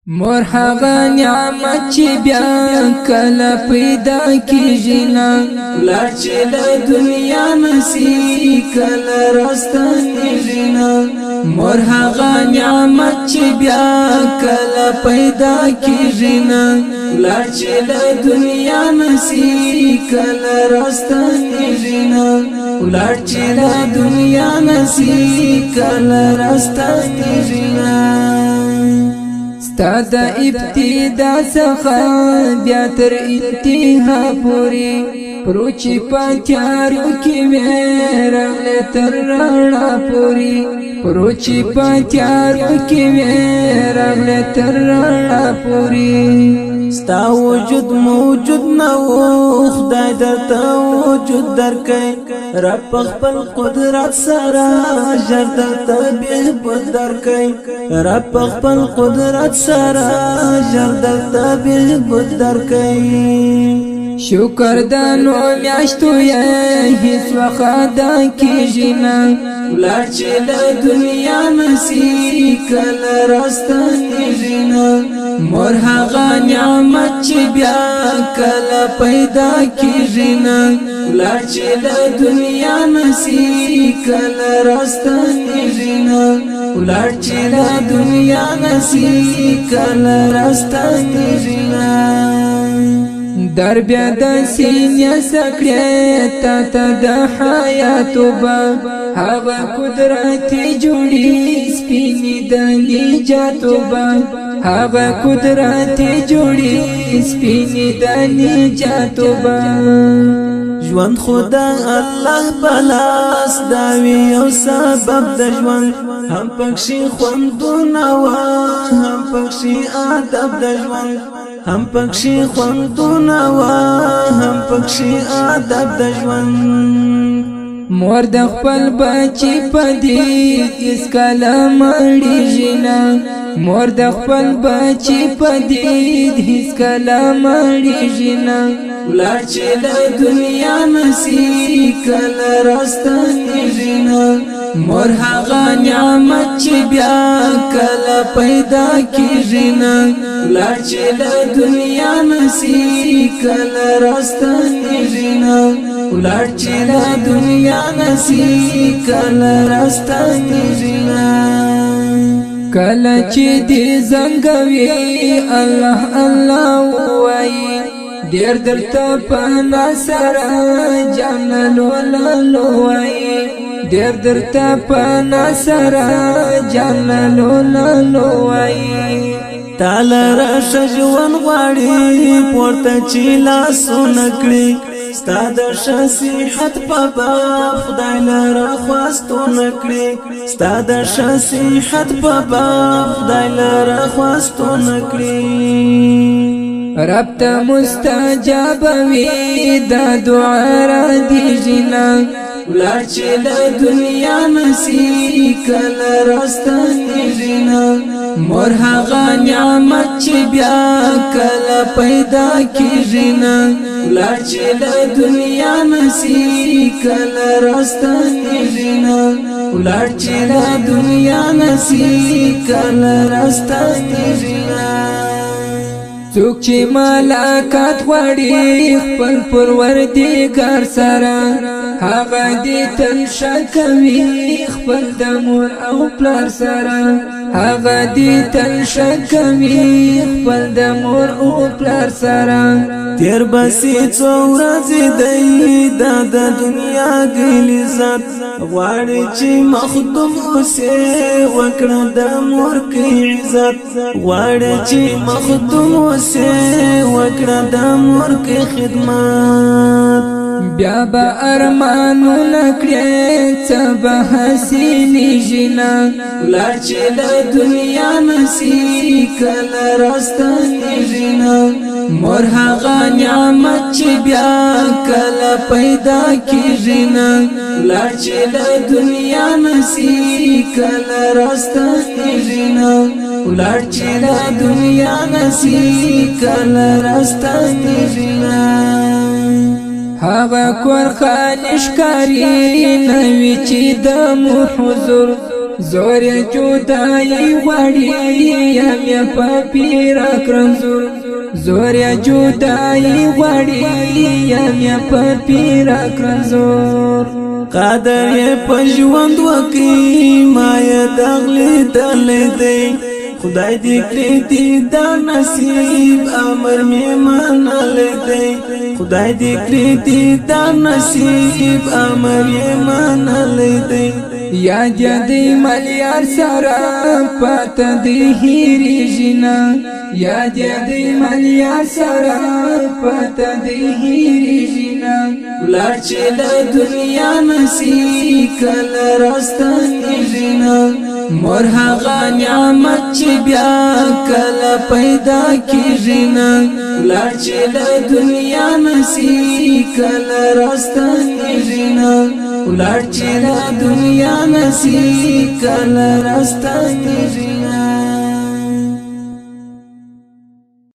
مور هغه نعمت چې بیا کله پیدا کیږي نه ولر چې له دنیا نسی کله راستنیږي نه مور هغه نعمت چې بیا کله پیدا کیږي نه ولر چې له دنیا نسی کله راستنیږي نه ولر چې له دنیا نسی کله راستنیږي نه ستا د ابتدا څخه بیا تر انتها پورې پروچې په تیارو کې وې راغلې تر رڼا پورې پروچې په تیارو کې وې راغلې تر رڼا پورې ستا وجود موجود نه و خدای درته وجود درکړي رب خپل قدرت سره ژر درته بهبود درکړي رب خپل قدرت سره ژر درته بهبود درکړي شکر د نو میاشتو یې هیڅ وخت کېږي نه ولر چې له دنیا نسی کله راستنیږي نه مور هغه نعمت چې بیا کله پیدا کیږي نه ولر چې له دنیا نسی کله راستنیږي نه ولر چې له دنیا نسی کله راستنیږي نه در بیا د سینې سکړې تا د حیات وبا هغه قدرت جوړي سپینې د نجات وبا هغه قدرت جوړي سپینې د نجات وبا ژوند خدا الله بلاس داوی او سبب د ژوند هم پکشي خوندونه وا هم پکشي ادب د ژوند هم پکشي خوندونه وا هم پکشي ادب د ژوند مور د خپل بچی پدې اس کلام اړیږي نه مور د خپل بچی پدې اس کلام اړیږي نه ولر چې له دنیا نسی کله راستنیږي نه مور هغه نعمت چې بیا کله پیدا کیږي نه ولر چې له دنیا نسی کله راستنیږي نه ولر چې له دنیا نسی کله راستنیږي نه کله چې دې زنګوي الله الله وایي ډېر درته پنا سره جانلو لالو وایي ډېر درته پنا سره جانلو لالو وایي تعالی راشه ژوند غواړي پورته چې لاسونه کړي ستا د صحت په باب خدای لره خواستونه کړي ستا د صحت په باب خدای لره خواستونه کړي رب ته مستجاب وي دا دعا را دیږي نه ولر چې له دنیا نسی کله راستنیږي نه مور هغه نعمت چې بیا کله پیدا کیږي نه ولر چې له دنیا نسی کله راستنیږي نه ولر چې له دنیا نسی کله راستنیږي نه څوک چې ملاقات غواړي خپل پروردګار سره هغه دې تل شکوي خپل د مور او پلار سره هغه دې تل شکوي خپل د مور او پلار سره تیر بسې څو ورځې دی دا د دنیا ګلې ذات غواړي چې مخدوم اوسې وکړه د مور کې عزت غواړي چې مخدوم اوسې وکړه د مور کې خدمت بیا به ارمانو نکړې څه به حسینیږي نه ولر چې له دنیا نسی کله راستنیږي نه مور هغه نعمت چې بیا کله پیدا کیږي نه ولر چې له دنیا نسی کله راستنیږي نه ولر چې له دنیا نسی کله راستنیږي نه هغه کور خانش کاری نوی چې د حضور زور جدائی غواړي یم په پیر اکرم زور زور جدائی غواړي یم په پیر اکرم زور قادر یې په ژوند وکي ما یې دغلی دلی دی خدای دې کړی دې دا نصیب امر مې منلی دی خدای دې کړی دې دا نصیب امر یې منلی دی یا جدی ملیار سرا پتا دی هیری جنا یا جدی ملیار سرا پتا دی هیری جنا ولچ د دنیا نسی کل راستنی جنا مور هغه نعمت چې بیا کله پیدا کیږي نه ولچ د دنیا نسی کله راستنی نه ولچ د دنیا نسی کل راستنی جنا